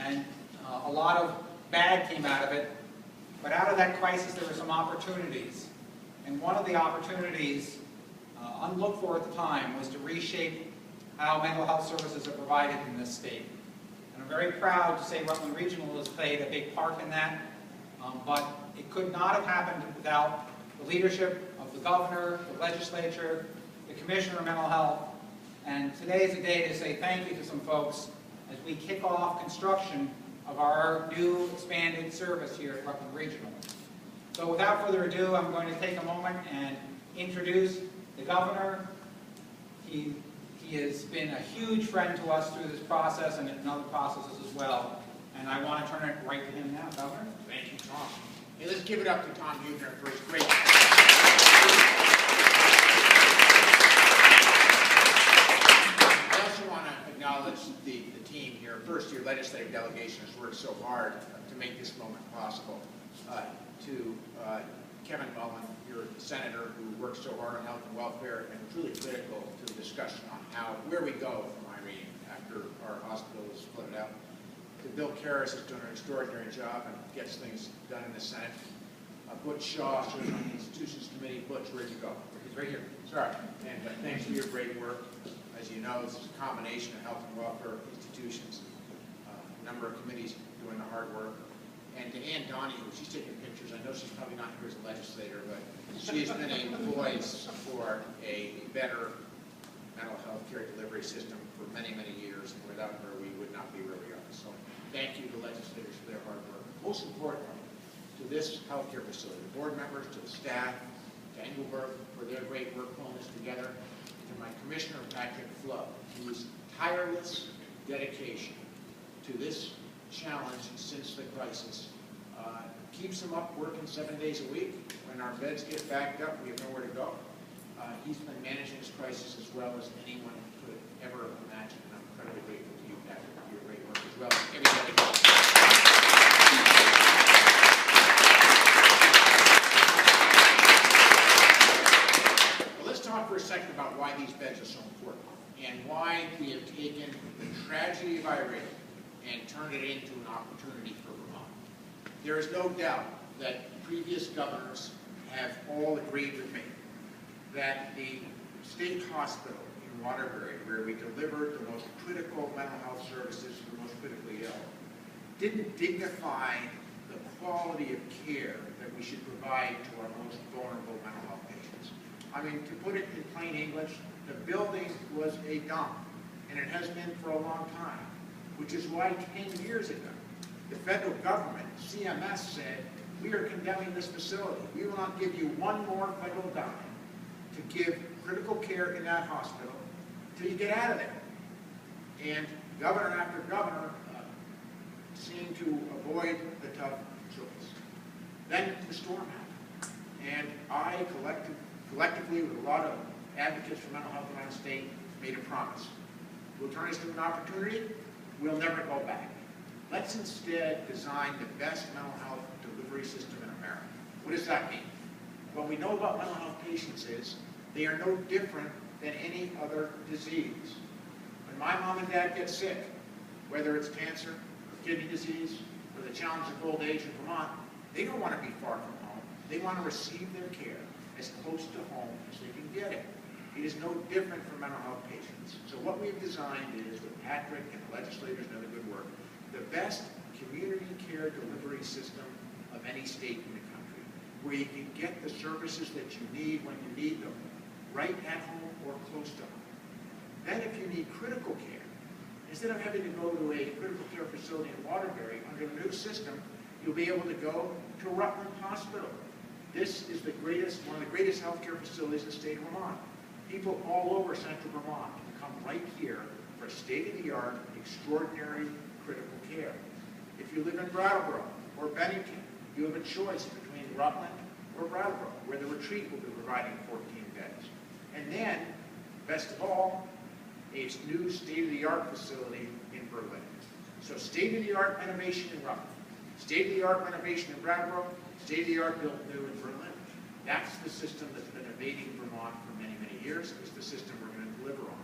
and a lot of bad came out of it. But out of that crisis, there were some opportunities. And one of the opportunities, unlooked for at the time, was to reshape how mental health services are provided in this state. And I'm very proud to say Rutland Regional has played a big part in that, but it could not have happened without the leadership of the governor, the legislature, the commissioner of mental health. And today is a day to say thank you to some folks as we kick off construction of our new expanded service here at Rutland Regional. So without further ado, I'm going to take a moment and introduce the governor. He has been a huge friend to us through this process and in other processes as well. And I want to turn it right to him now. Governor? Thank you, Tom. Hey, let's give it up to Tom Hubner for his great. I also want to acknowledge the team here. First, your legislative delegation has worked so hard to make this moment possible. To Kevin Mullen, your senator, who worked so hard on health and welfare and truly critical to the discussion on where we go from Irene after our hospital is flooded out. To Bill Karras, who's done an extraordinary job and gets things done in the Senate. Butch Shaw, serves on the Institutions Committee. Butch, where'd you go? He's right here. Sorry. And thanks for your great work. As you know, this is a combination of health and welfare institutions, a number of committees doing the hard work. And to Ann Donahue, she's taking pictures. I know she's probably not here as a legislator, but she's been a voice for a better mental health care delivery system for many, many years. And without her, we would not be where we are. So thank you to legislators for their hard work. Most importantly, to this healthcare facility, the board members, to the staff, to Engelberg for their great work pulling this together, to my commissioner, Patrick Flo, whose tireless dedication to this challenge since the crisis keeps him up working 7 days a week. When our beds get backed up, we have nowhere to go. He's been managing this crisis as well as anyone could ever imagine, and I'm incredibly grateful to you, Patrick, for your great work as well as everybody else. Well, let's talk for a second about why these beds are so important and why we have taken the tragedy of Irene and turned it into an opportunity for Vermont. There is no doubt that previous governors have all agreed with me that the state hospital in Waterbury, where we delivered the most critical mental health services for the most critically ill, didn't dignify the quality of care that we should provide to our most vulnerable mental health patients. I mean, to put it in plain English, the building was a dump, and it has been for a long time, which is why 10 years ago, the federal government, CMS, said, we are condemning this facility. We will not give you one more federal dime to give critical care in that hospital until you get out of there. And governor after governor seemed to avoid the tough choice. Then the storm happened. And I, collectively with a lot of advocates for mental health around the state, made a promise. We'll turn this into an opportunity. We'll never go back. Let's instead design the best mental health delivery system in America. What does that mean? What we know about mental health patients is they are no different than any other disease. When my mom and dad get sick, whether it's cancer, or kidney disease, or the challenge of old age in Vermont, they don't want to be far from home. They want to receive their care as close to home as they can get it. It is no different for mental health patients. So what we've designed is, with Patrick and the legislators and other good work, the best community care delivery system of any state in the country, where you can get the services that you need when you need them, right at home or close to home. Then if you need critical care, instead of having to go to a critical care facility in Waterbury, under the new system, you'll be able to go to Rutland Hospital. This is one of the greatest healthcare facilities in the state of Vermont. People all over central Vermont can come right here for state-of-the-art, extraordinary critical care. If you live in Brattleboro or Bennington, you have a choice between Rutland or Brattleboro, where the retreat will be providing 14 beds. And then, best of all, a new state-of-the-art facility in Berlin. So state-of-the-art renovation in Rutland, state-of-the-art renovation in Brattleboro, state-of-the-art built new in Berlin. That's the system that's been invading Vermont for many, many years. It's the system we're going to deliver on.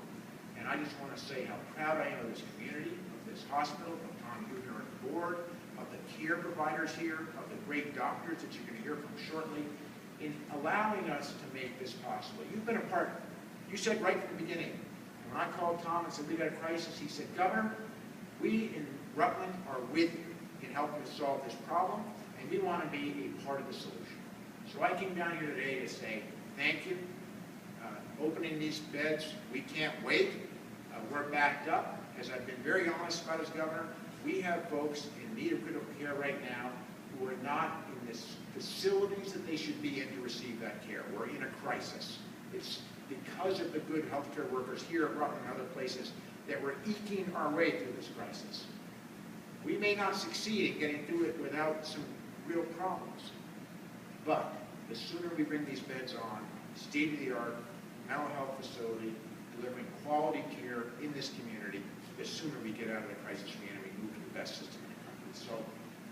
And I just want to say how proud I am of this community, of this hospital, of Tom Huebner and the board, of the care providers here, of the great doctors that you're going to hear from shortly, in allowing us to make this possible. You've been a part. You said right from the beginning, and when I called Tom and said we got a crisis, he said, Governor, we in Rutland are with you in helping us solve this problem, and we want to be a part of the solution. So I came down here today to say thank you. Opening these beds, we can't wait. We're backed up. As I've been very honest about as governor, we have folks in need of critical care right now who are not in the facilities that they should be in to receive that care. We're in a crisis. It's because of the good healthcare workers here at Rutland and other places that we're eking our way through this crisis. We may not succeed in getting through it without some real problems, but the sooner we bring these beds on, state-of-the-art mental health facility, delivering quality care in this community, the sooner we get out of the crisis we're in and we move to the best system in the country. So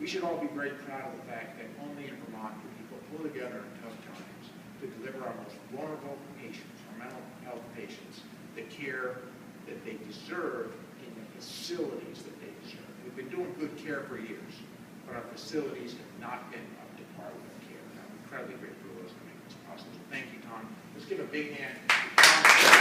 we should all be very proud of the fact that only in Vermont do people pull together in tough times to deliver our most vulnerable patients, our mental health patients, the care that they deserve in the facilities that they deserve. We've been doing good care for years, but our facilities have not been up to par with our care. And I'm incredibly grateful to those who make this possible. So thank you, Tom. Let's give a big hand to Tom.